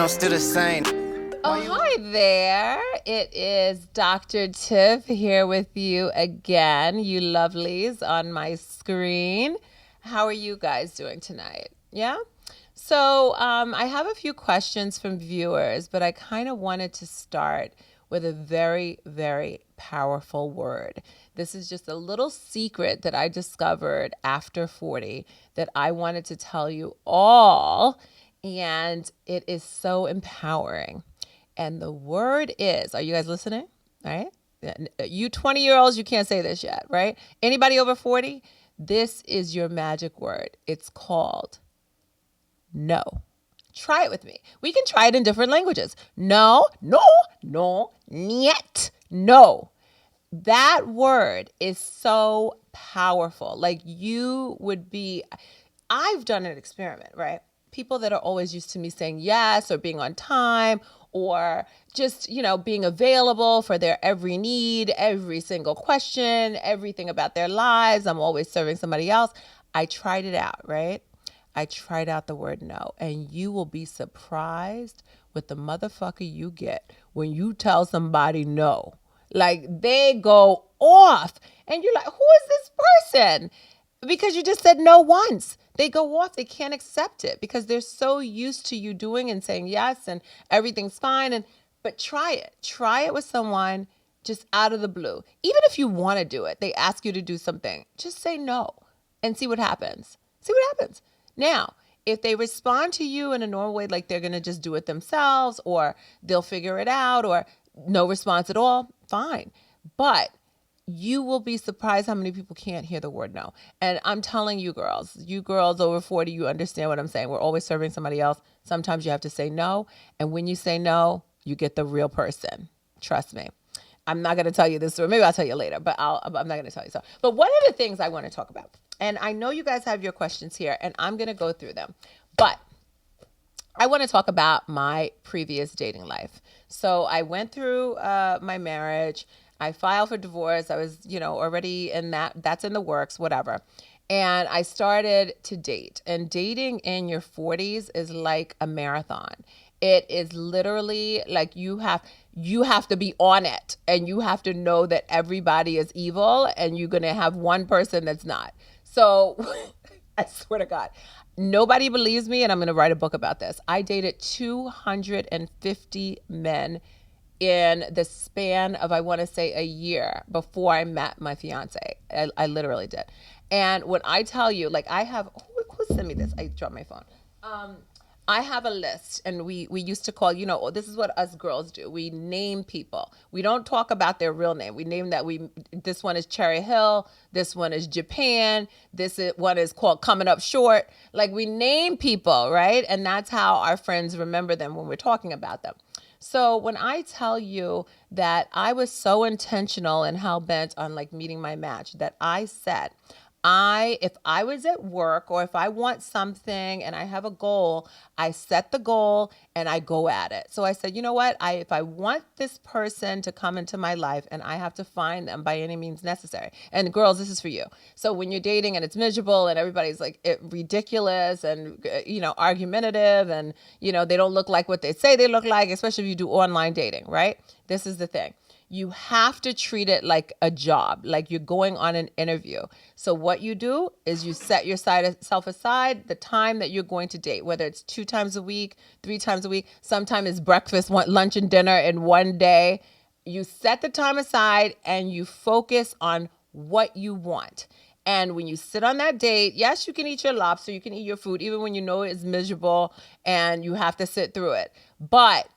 I'm still the same. Oh, hi there. It is Dr. Tiff here with you again, you lovelies on my screen. How are you guys doing tonight? Yeah? So I have a few questions from viewers, but I kind of wanted to start with a very, very powerful word. This is just a little secret that I discovered after 40 that I wanted to tell you all, and it is so empowering. And the word is, are you guys listening? All right. You 20-year-olds, you can't say this yet, right? Anybody over 40? This is your magic word. It's called no. Try it with me. We can try it in different languages. No, no, no, niet, no. That word is so powerful. Like you would be, I've done an experiment, right? People that are always used to me saying yes or being on time or just, being available for their every need, every single question, everything about their lives. I'm always serving somebody else. I tried it out, right? I tried out the word no, and you will be surprised with the motherfucker you get when you tell somebody no. Like they go off and you're like, who is this person? Because you just said no once. They go off. They can't accept it because they're so used to you doing and saying yes and everything's fine. But try it. Try it with someone just out of the blue. Even if you want to do it, they ask you to do something, just say no and see what happens. See what happens. Now, if they respond to you in a normal way, like they're going to just do it themselves or they'll figure it out or no response at all, fine. But you will be surprised how many people can't hear the word no. And I'm telling you girls over 40, you understand what I'm saying. We're always serving somebody else. Sometimes you have to say no. And when you say no, you get the real person. Trust me. I'm not going to tell you this, or maybe I'll tell you later, but I'm not going to tell you so. But one of the things I want to talk about, and I know you guys have your questions here, and I'm going to go through them, but I want to talk about my previous dating life. So I went through my marriage. I filed for divorce. I was, already in that's in the works, whatever. And I started to date. And dating in your 40s is like a marathon. It is literally like you have to be on it and you have to know that everybody is evil and you're going to have one person that's not. So I swear to God, nobody believes me and I'm going to write a book about this. I dated 250 men in the span of, I want to say, a year before I met my fiance. I literally did. And when I tell you, like I have, who sent me this? I dropped my phone. I have a list, and we used to call, this is what us girls do. We name people. We don't talk about their real name. We name that this one is Cherry Hill. This one is Japan. One is called Coming Up Short. Like we name people, right? And that's how our friends remember them when we're talking about them. So when I tell you that I was so intentional and hell-bent on like meeting my match that I said, if I was at work or if I want something and I have a goal, I set the goal and I go at it. So I said, you know what? If I want this person to come into my life and I have to find them by any means necessary. And girls, this is for you. So when you're dating and it's miserable and everybody's like ridiculous and, argumentative and, they don't look like what they say they look like, especially if you do online dating, right? This is the thing. You have to treat it like a job, like you're going on an interview. So what you do is you set yourself aside the time that you're going to date, whether it's 2 times a week, 3 times a week, sometimes it's breakfast, lunch, and dinner in one day. You set the time aside and you focus on what you want. And when you sit on that date, yes, you can eat your lobster, you can eat your food, even when you know it's miserable and you have to sit through it. But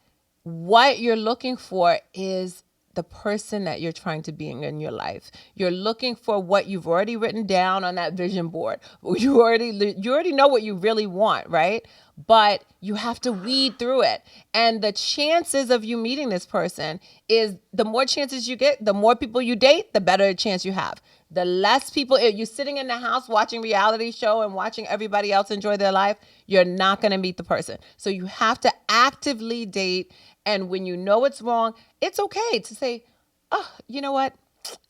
what you're looking for is the person that you're trying to be in your life. You're looking for what you've already written down on that vision board. You already know what you really want, right? But you have to weed through it. And the chances of you meeting this person is the more chances you get, the more people you date, the better chance you have. The less people, if you're sitting in the house watching reality show and watching everybody else enjoy their life, you're not going to meet the person. So you have to actively date. And when you know it's wrong, it's okay to say, oh, you know what?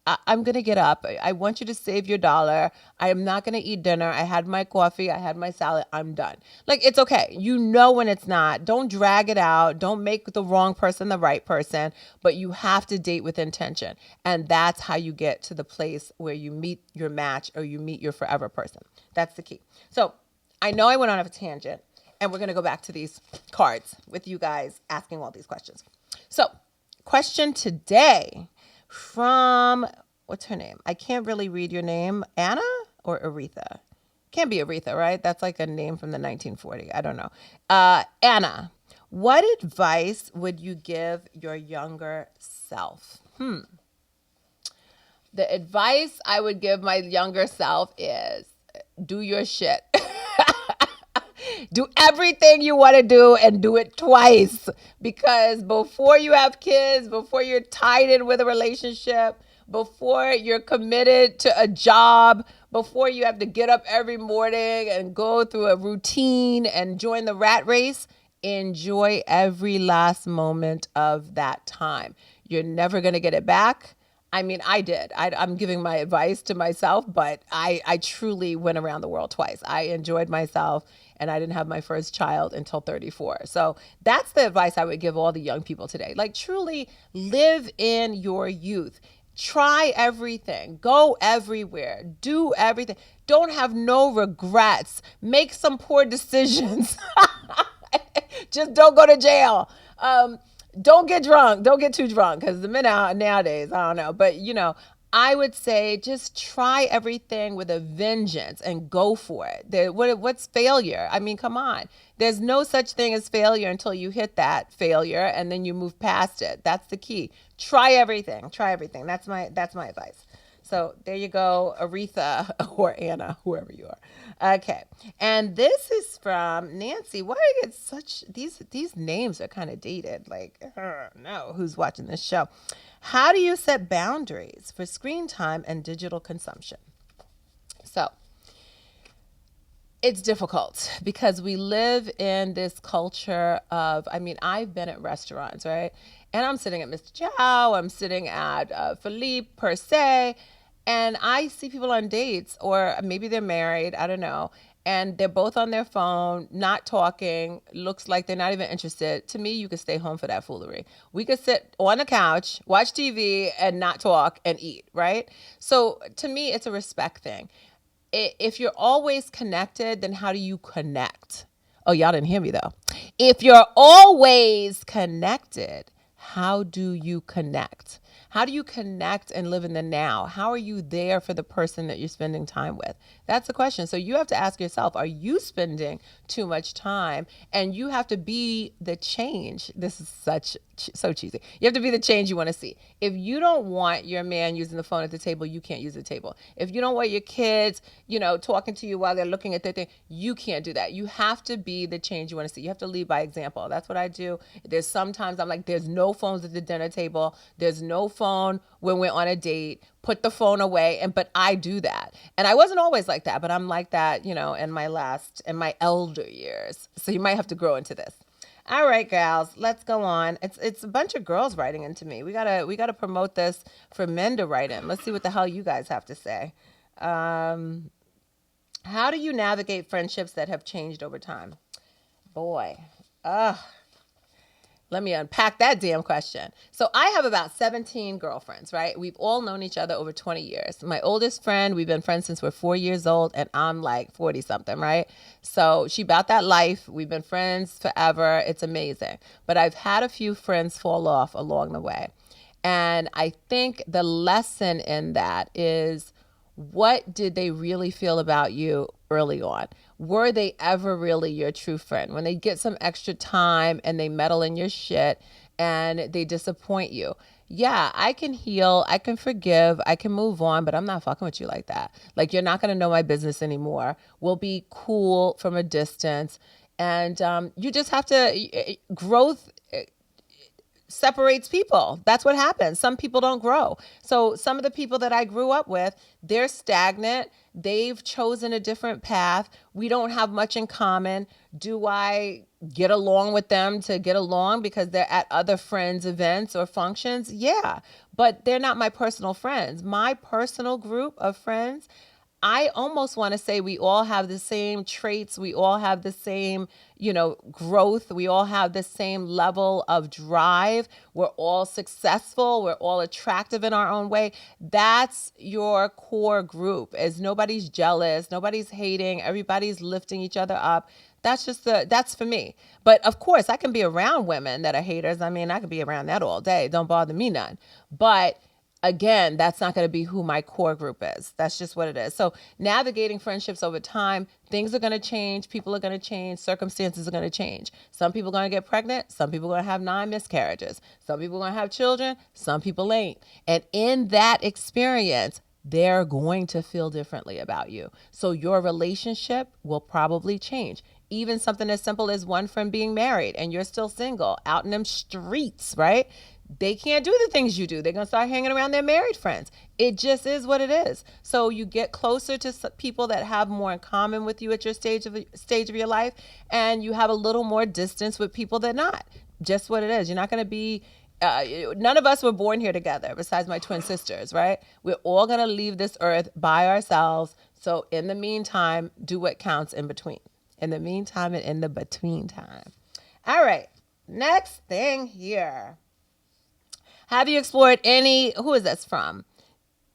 I'm going to get up. I want you to save your dollar. I am not going to eat dinner. I had my coffee. I had my salad. I'm done. Like, it's okay. You know when it's not. Don't drag it out. Don't make the wrong person the right person. But you have to date with intention. And that's how you get to the place where you meet your match or you meet your forever person. That's the key. So I know I went on a tangent. And we're going to go back to these cards with you guys asking all these questions. So, question today from, what's her name? I can't really read your name. Anna or Aretha? Can't be Aretha, right? That's like a name from the 1940s. I don't know. Anna, what advice would you give your younger self? The advice I would give my younger self is do your shit. Do everything you want to do and do it twice, because before you have kids, before you're tied in with a relationship, before you're committed to a job, before you have to get up every morning and go through a routine and join the rat race, enjoy every last moment of that time. You're never going to get it back. I mean, I did. I'm giving my advice to myself, but I truly went around the world twice. I enjoyed myself, and I didn't have my first child until 34. So that's the advice I would give all the young people today. Like, truly live in your youth. Try everything. Go everywhere. Do everything. Don't have no regrets. Make some poor decisions. Just don't go to jail. Don't get drunk. Don't get too drunk, because the men out nowadays, I don't know. But, I would say just try everything with a vengeance and go for it. What's failure? I mean, come on. There's no such thing as failure until you hit that failure and then you move past it. That's the key. Try everything. Try everything. That's my advice. So there you go, Aretha or Anna, whoever you are. Okay. And this is from Nancy. Why do I get such, these names are kind of dated. Like, no, who's watching this show? How do you set boundaries for screen time and digital consumption? So it's difficult because we live in this culture of, I mean, I've been at restaurants, right? And I'm sitting at Mr. Chow, I'm sitting at Philippe per se, and I see people on dates, or maybe they're married, I don't know, and they're both on their phone, not talking, looks like they're not even interested. To me, you could stay home for that foolery. We could sit on the couch, watch TV, and not talk and eat, right? So to me, it's a respect thing. If you're always connected, then how do you connect? Oh, y'all didn't hear me though. If you're always connected, how do you connect? How do you connect and live in the now? How are you there for the person that you're spending time with? That's the question. So you have to ask yourself, are you spending too much time? And you have to be the change. This is so cheesy. You have to be the change you want to see. If you don't want your man using the phone at the table, you can't use the table. If you don't want your kids, talking to you while they're looking at their thing, you can't do that. You have to be the change you want to see. You have to lead by example. That's what I do. There's sometimes I'm like, there's no phones at the dinner table. There's no phone when we're on a date. Put the phone away. But I do that. And I wasn't always like that, but I'm like that, in my elder years. So you might have to grow into this. All right, gals, let's go on. It's a bunch of girls writing into me. We gotta promote this for men to write in. Let's see what the hell you guys have to say. How do you navigate friendships that have changed over time? Boy, let me unpack that damn question. So I have about 17 girlfriends, right? We've all known each other over 20 years. My oldest friend, we've been friends since we're 4 years old, and I'm like 40 something, right? So she about that life. We've been friends forever. It's amazing. But I've had a few friends fall off along the way. And I think the lesson in that is, what did they really feel about you early on? Were they ever really your true friend? When they get some extra time and they meddle in your shit and they disappoint you. Yeah, I can heal, I can forgive, I can move on, but I'm not fucking with you like that. Like, you're not going to know my business anymore. We'll be cool from a distance. And you just have to, growth separates people. That's what happens. Some people don't grow. So some of the people that I grew up with, they're stagnant. They've chosen a different path. We don't have much in common. Do I get along with them to get along because they're at other friends' events or functions? Yeah, but they're not my personal friends. My personal group of friends, I almost want to say we all have the same traits. We all have the same, growth. We all have the same level of drive. We're all successful. We're all attractive in our own way. That's your core group. As nobody's jealous, nobody's hating, everybody's lifting each other up. That's for me. But of course, I can be around women that are haters. I mean, I could be around that all day. Don't bother me none. But again, that's not going to be who my core group is. That's just what it is. So navigating friendships over time, things are going to change. People are going to change. Circumstances are going to change. Some people are going to get pregnant. Some people are going to have 9 miscarriages. Some people are going to have children. Some people ain't. And in that experience, they're going to feel differently about you. So your relationship will probably change. Even something as simple as one friend being married and you're still single out in them streets, right? They can't do the things you do. They're going to start hanging around their married friends. It just is what it is. So you get closer to people that have more in common with you at your stage of your life, and you have a little more distance with people that not. Just what it is. You're not going to be none of us were born here together besides my twin sisters, right? We're all going to leave this earth by ourselves. So in the meantime, do what counts in between. In the meantime and in the between time. All right. Next thing here. Have you explored who is this from?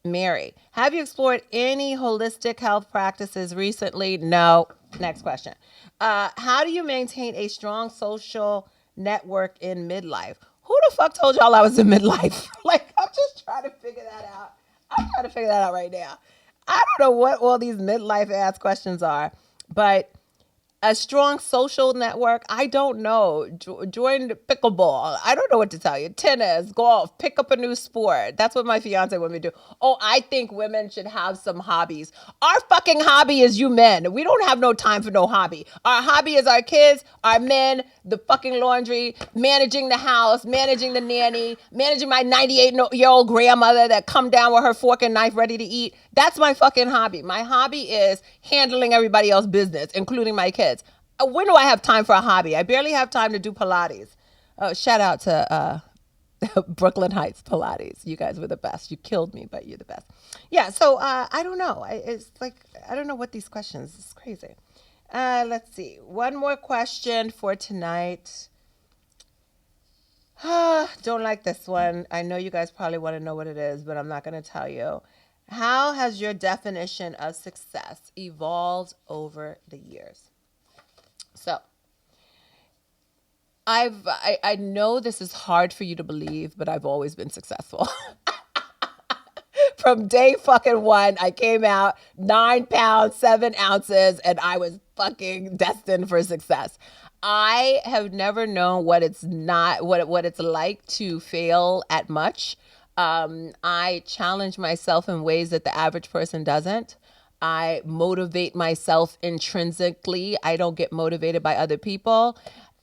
Mary. Have you explored any holistic health practices recently? No. Next question. How do you maintain a strong social network in midlife? Who the fuck told y'all I was in midlife? I'm just trying to figure that out. I'm trying to figure that out right now. I don't know what all these midlife ass questions are, but a strong social network, I don't know. Join pickleball. I don't know what to tell you. Tennis, golf, pick up a new sport. That's what my fiance wanted me to do. Oh, I think women should have some hobbies. Our fucking hobby is you men. We don't have no time for no hobby. Our hobby is our kids, our men, the fucking laundry, managing the house, managing the nanny, managing my 98-year-old grandmother that come down with her fork and knife ready to eat. That's my fucking hobby. My hobby is handling everybody else's business, including my kids. When do I have time for a hobby? I barely have time to do Pilates. Oh, shout out to Brooklyn Heights Pilates. You guys were the best. You killed me, but you're the best. Yeah, so I don't know. I don't know what these questions. It's crazy. Let's see. One more question for tonight. Don't like this one. I know you guys probably want to know what it is, but I'm not going to tell you. How has your definition of success evolved over the years? So, I know this is hard for you to believe, but I've always been successful. From day fucking one, I came out 9 pounds, 7 ounces, and I was fucking destined for success. I have never known what it's like to fail at much. I challenge myself in ways that the average person doesn't. I motivate myself intrinsically. I don't get motivated by other people.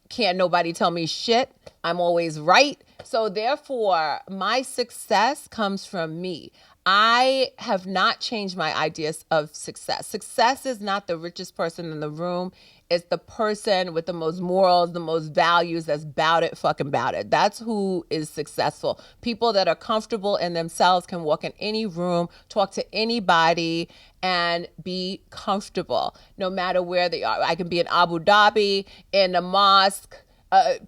Can't nobody tell me shit. I'm always right. So therefore, my success comes from me. I have not changed my ideas of success. Success is not the richest person in the room. It's the person with the most morals, the most values that's bout it, fucking bout it. That's who is successful. People that are comfortable in themselves can walk in any room, talk to anybody, and be comfortable no matter where they are. I can be in Abu Dhabi, in a mosque,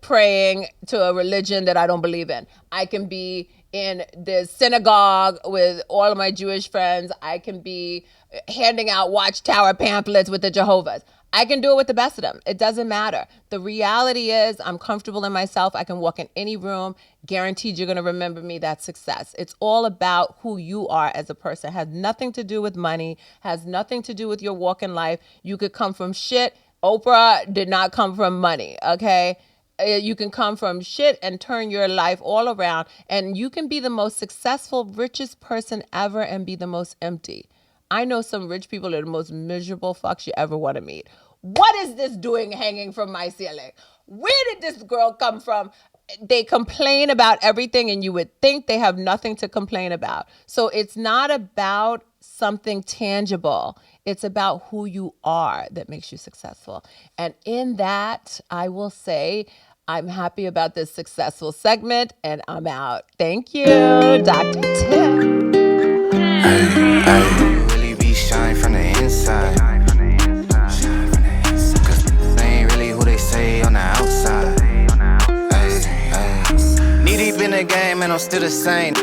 praying to a religion that I don't believe in. I can be in the synagogue with all of my Jewish friends. I can be handing out Watchtower pamphlets with the Jehovah's. I can do it with the best of them. It doesn't matter. The reality is I'm comfortable in myself. I can walk in any room. Guaranteed you're going to remember me. That's success. It's all about who you are as a person. It has nothing to do with money. Has nothing to do with your walk in life. You could come from shit. Oprah did not come from money, okay? You can come from shit and turn your life all around. And you can be the most successful, richest person ever and be the most empty. I know some rich people are the most miserable fucks you ever want to meet. What is this doing hanging from my ceiling? Where did this girl come from? They complain about everything and you would think they have nothing to complain about. So it's not about something tangible. It's about who you are that makes you successful. And in that, I will say, I'm happy about this successful segment, and I'm out. Thank you, Dr. Tiff. Ay, really be shine from the inside. Cause they ain't really who they say on the outside. Ay. Knee deep in the game and I'm still the same.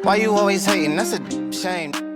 Why you always hating? That's a shame.